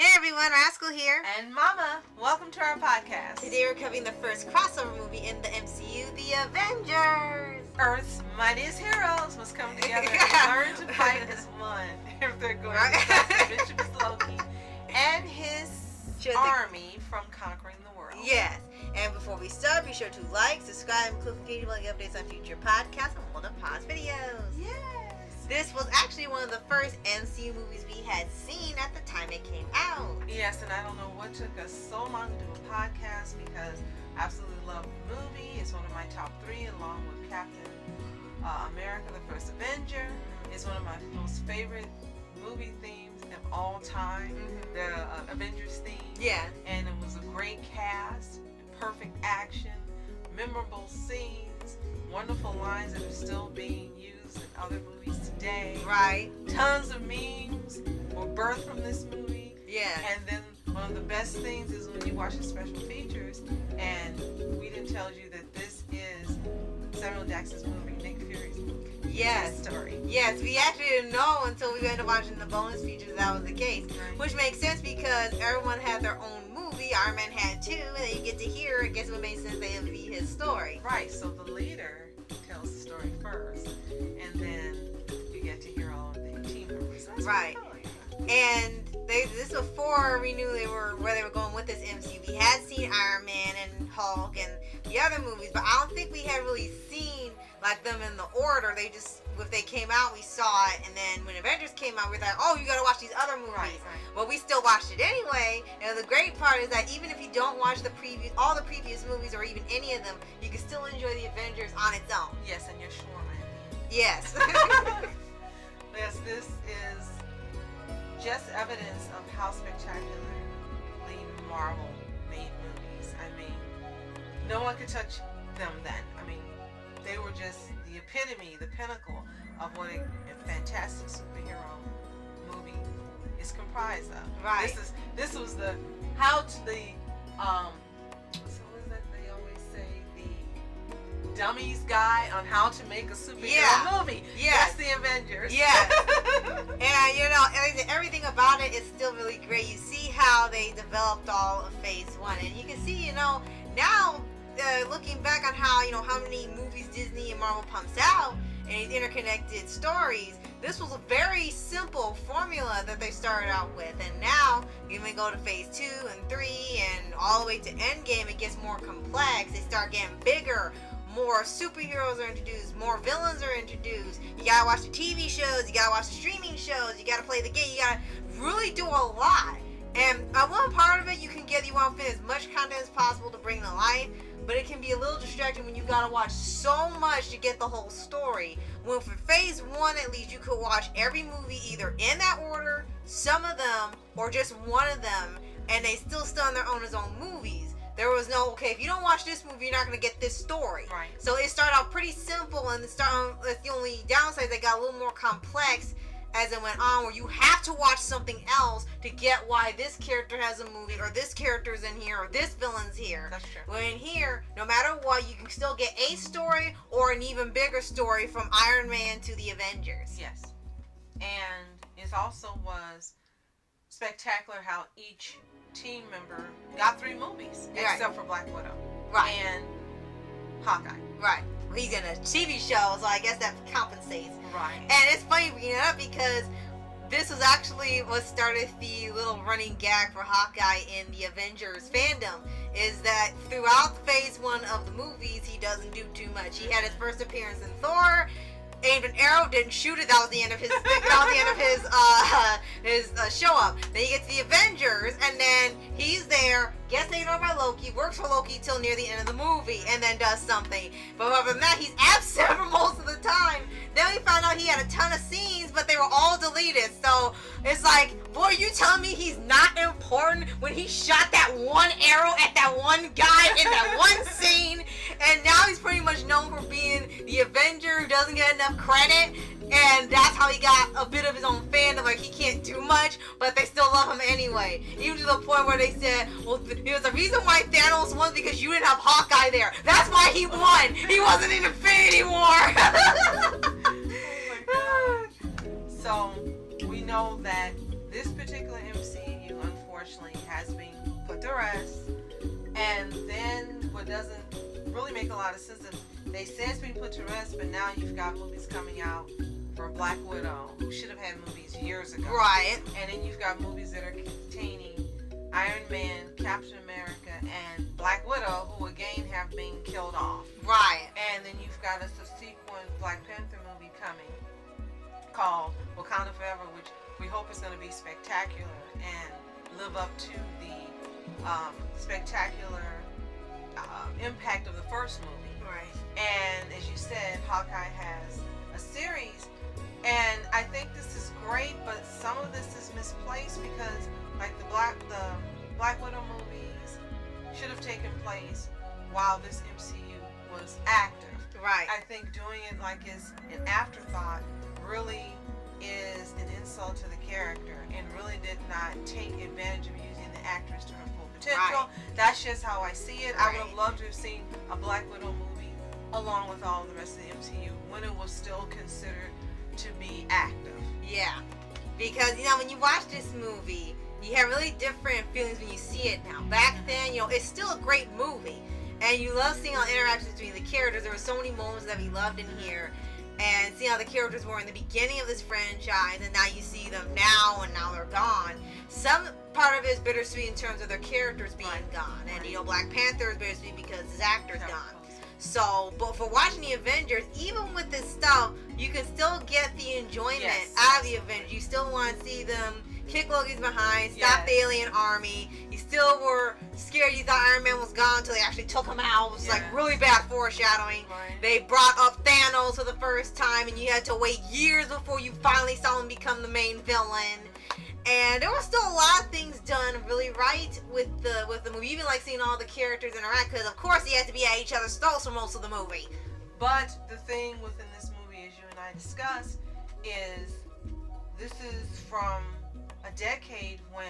Hey everyone, Rascal here. And Mama, welcome to our podcast. Today we're covering the first crossover movie in the MCU, The Avengers. Earth's Mightiest Heroes must come together and learn to fight as one if they're going to stop the mischievous Loki and his army from conquering the world. Yes, and before we start, be sure to like, subscribe, and click notification bell to get updates on future podcasts and all the pause videos. Yes. This was actually one of the first MCU movies we had seen at the time it came out. Yes, and I don't know what took us so long to do a podcast because I absolutely love the movie. It's one of my top 3 along with Captain America, the First Avenger. It's one of my most favorite movie themes of all time, the Avengers theme. Yeah. And it was a great cast, perfect action, memorable scenes, wonderful lines that are still being used in other movies today. Right. Tons of memes were birthed from this movie. Yeah. And then one of the best things is when you watch the special features and we didn't tell you that this is Samuel Jackson's movie, Nick Fury's movie. Yes. Story. Yes, we actually didn't know until we ended up watching the bonus features that was the case. Right. Which makes sense because everyone had their own movie. Iron Man had 2, and then you get to hear, I guess what made sense, that it would be his story. Right, so the leader tells the story first, and then you get to hear all of the team members. That's right. And this was before we knew where they were going with this MCU. We had seen Iron Man and Hulk and the other movies, but I don't think we had really seen like them in the order. If they came out, we saw it, and then when Avengers came out, we were like, oh, you gotta watch these other movies. Right. Well, we still watched it anyway, and the great part is that even if you don't watch all the previous movies or even any of them, you can still enjoy the Avengers on its own. Yes, and you're shawarma. Yes. Yes, this is just evidence of how spectacularly Marvel made movies. I mean, no one could touch them then. I mean, they were just the epitome, the pinnacle of what a fantastic superhero movie is comprised of. Right. This was the so what is that they always say, the dummies guide on how to make a superhero movie. Yes. That's the Avengers. Yes. And everything about it is still really great. You see how they developed all of Phase 1, and you can see, now looking back on how many movies Disney and Marvel pumps out and these interconnected stories, this was a very simple formula that they started out with, and now when we go to Phase 2 and 3 and all the way to Endgame, it gets more complex. They start getting bigger. More superheroes are introduced, more villains are introduced. You gotta watch the TV shows, you gotta watch the streaming shows, you gotta play the game, you gotta really do a lot. And one part of it, you want to fit as much content as possible to bring to life, but it can be a little distracting when you gotta watch so much to get the whole story. When for Phase 1 at least, you could watch every movie either in that order, some of them, or just one of them, and they still on their own as own movies. There was no, okay, if you don't watch this movie, you're not going to get this story. Right. So it started out pretty simple, and that's the only downside. They got a little more complex as it went on, where you have to watch something else to get why this character has a movie, or this character's in here, or this villain's here. That's true. When in here, no matter what, you can still get a story or an even bigger story from Iron Man to the Avengers. Yes. And it also was spectacular how each team member got 3 movies, except for Black Widow. Right. And Hawkeye. Right. He's in a TV show, so I guess that compensates. Right. And it's funny bringing it up because this was actually what started the little running gag for Hawkeye in the Avengers fandom, is that throughout Phase 1 of the movies, he doesn't do too much. He had his first appearance in Thor, aimed an arrow, didn't shoot it. That was the end of his. His show up. Then he gets the Avengers, and then he's there, gets taken over by Loki, works for Loki till near the end of the movie, and then does something. But other than that, he's absent for most of the time. Then we found out he had a ton of scenes, but they were all deleted. So it's like, boy, you telling me he's not important when he shot that one arrow at that one guy in that one scene, and now he's pretty much known for being the Avenger who doesn't get enough credit, and that's how he got a bit of his own fandom. Like, he can't do much, but they still love him anyway. Even to the point where they said, well, there's a reason why Thanos won, because you didn't have Hawkeye there. That's why he won. He wasn't in Infinity War. Oh my God. So we know that this particular MCU, unfortunately, make a lot of sense. They say it's being put to rest, but now you've got movies coming out for Black Widow, who should have had movies years ago. Right. And then you've got movies that are containing Iron Man, Captain America, and Black Widow, who again have been killed off. Right. And then you've got a subsequent Black Panther movie coming called Wakanda Forever, which we hope is going to be spectacular and live up to the spectacular impact of the first movie. Right. And as you said, Hawkeye has a series, and I think this is great, but some of this is misplaced because, like the Black Widow movies should have taken place while this MCU was active. Right. I think doing it like as an afterthought really is an insult to the character and really did not take advantage of using the actress to her full potential. Right. That's just how I see it. Right. I would have loved to have seen a Black Widow movie along with all the rest of the MCU when it was still considered to be active. Yeah. Because, when you watch this movie, you have really different feelings when you see it now. Back then, it's still a great movie. And you love seeing all the interactions between the characters. There were so many moments that we loved in here. And seeing how the characters were in the beginning of this franchise, and now you see them now, and now they're gone. Some part of it is bittersweet in terms of their characters being gone. And, Black Panther is bittersweet because his actor's gone. So, but for watching the Avengers, even with this stuff, you can still get the enjoyment out of the Avengers. You still want to see them kick Loki's behind, stop the alien army. You still were scared. You thought Iron Man was gone until they actually took him out. It was like really bad foreshadowing. Right. They brought up Thanos for the first time, and you had to wait years before you finally saw him become the main villain. And there were still a lot of things done really right with the movie. Even like seeing all the characters interact, because of course they had to be at each other's throats for most of the movie. But the thing within this movie, as you and I discussed, is this is from a decade when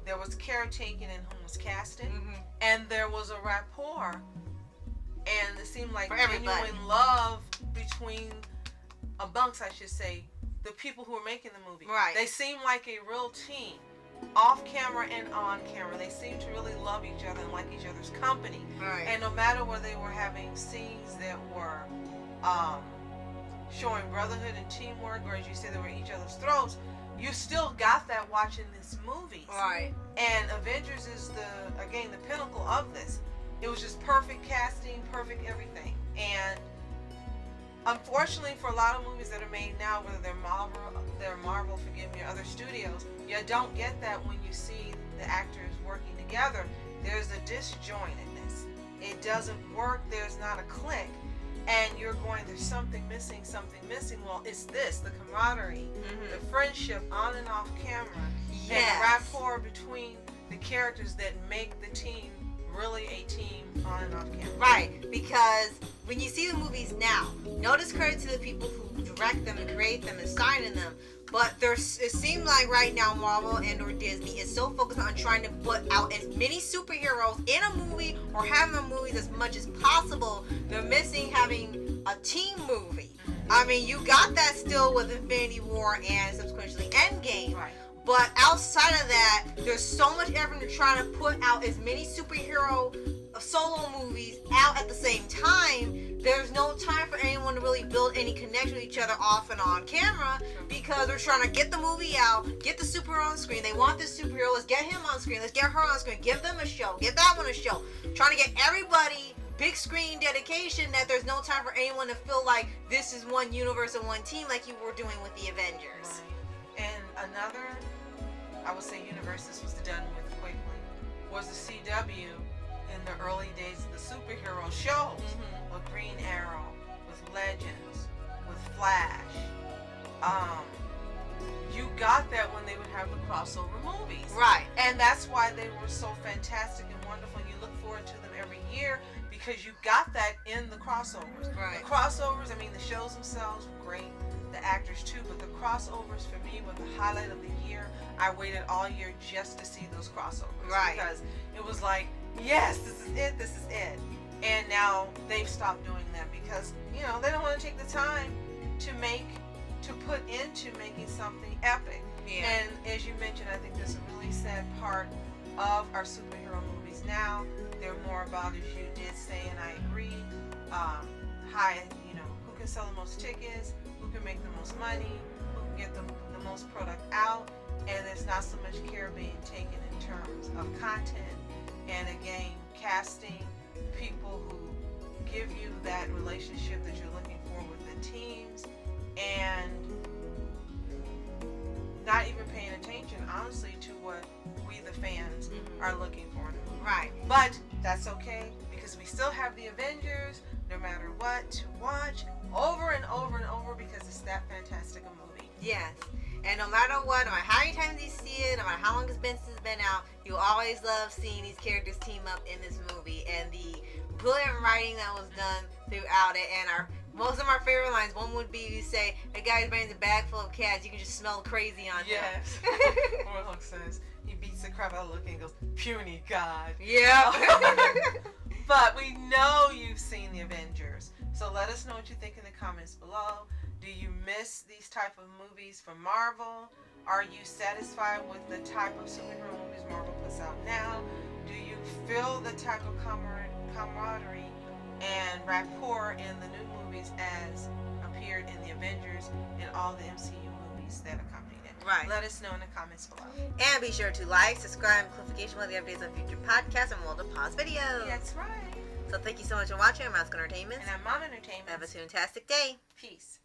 there was care taken in whom was casted, and there was a rapport, and it seemed like genuine love amongst, I should say, the people who were making the movie. Right. They seemed like a real team, off camera and on camera. They seemed to really love each other and like each other's company. Right. And no matter whether they were having scenes that were showing brotherhood and teamwork, or as you said, they were at each other's throats, you still got that watching this movie. Right. And Avengers is the pinnacle of this. It was just perfect casting, perfect everything. And unfortunately, for a lot of movies that are made now, whether they're Marvel, or other studios, you don't get that when you see the actors working together. There's a disjointedness. It doesn't work. There's not a click. And you're going, there's something missing. Well, it's this, the camaraderie, the friendship on and off camera, and the rapport between the characters that make the team really a team on and off camera. Right, because when you see the movies now, no discredit to the people who direct them and create them and sign in them, but it seems like right now Marvel and or Disney is so focused on trying to put out as many superheroes in a movie or having the movies as much as possible. They're missing having a team movie. I mean, you got that still with Infinity War and subsequently Endgame. Right. But outside of that, there's so much effort to try to put out as many superhero solo movies out at the same time. There's no time for anyone to really build any connection with each other off and on camera, because they're trying to get the movie out, get the superhero on screen. They want this superhero. Let's get him on screen. Let's get her on screen. Give them a show. Give that one a show. Trying to get everybody big screen dedication, that there's no time for anyone to feel like this is one universe and one team like you were doing with the Avengers. Right. And another, I would say, universe this was done with quickly was the CW in the early days of the superhero shows, with Green Arrow, with Legends, with Flash. You got that when they would have the crossover movies. Right. And that's why they were so fantastic and wonderful. You look forward to them every year because you got that in the crossovers. Right. The crossovers, I mean, the shows themselves were great, the actors too, but the crossovers for me were the highlight of the year. I waited all year just to see those crossovers. Right. Because it was like, yes, this is it. And now they've stopped doing that because, they don't want to take the time to put into making something epic. Yeah. And as you mentioned, I think there's a really sad part of our superhero movies movies now, they're more about, as you did say, and I agree, high, who can sell the most tickets, who can make the most money, who can get the most product out, and there's not so much care being taken in terms of content, and again, casting people who give you that relationship that you're looking for with the teams, and not even paying attention, honestly, to what we, the fans, are looking for in a movie. Right. But that's okay, because we still have the Avengers, no matter what, to watch over and over and over, because it's that fantastic a movie. Yes. And no matter what, no matter how many times you see it, no matter how long it's been since it's been out, you always love seeing these characters team up in this movie. And the brilliant writing that was done throughout it, and most of our favorite lines, one would be, you say, a guy's brings a bag full of cats, you can just smell crazy on him. Yes. Or Hulk says, he beats the crap out of Loki and goes, puny God. Yeah. But we know you've seen the Avengers, so let us know what you think in the comments below. Do you miss these type of movies from Marvel? Are you satisfied with the type of superhero movies Marvel puts out now? Do you feel the type of camaraderie and rapport in the new movies as appeared in the Avengers and all the MCU movies that accompanied it? Right. Let us know in the comments below. And be sure to like, subscribe, and notification for the updates on future podcasts and multiple pause videos. That's right. So thank you so much for watching. I'm Mouse Entertainment. And I'm Mom Entertainment. Have a fantastic day. Peace.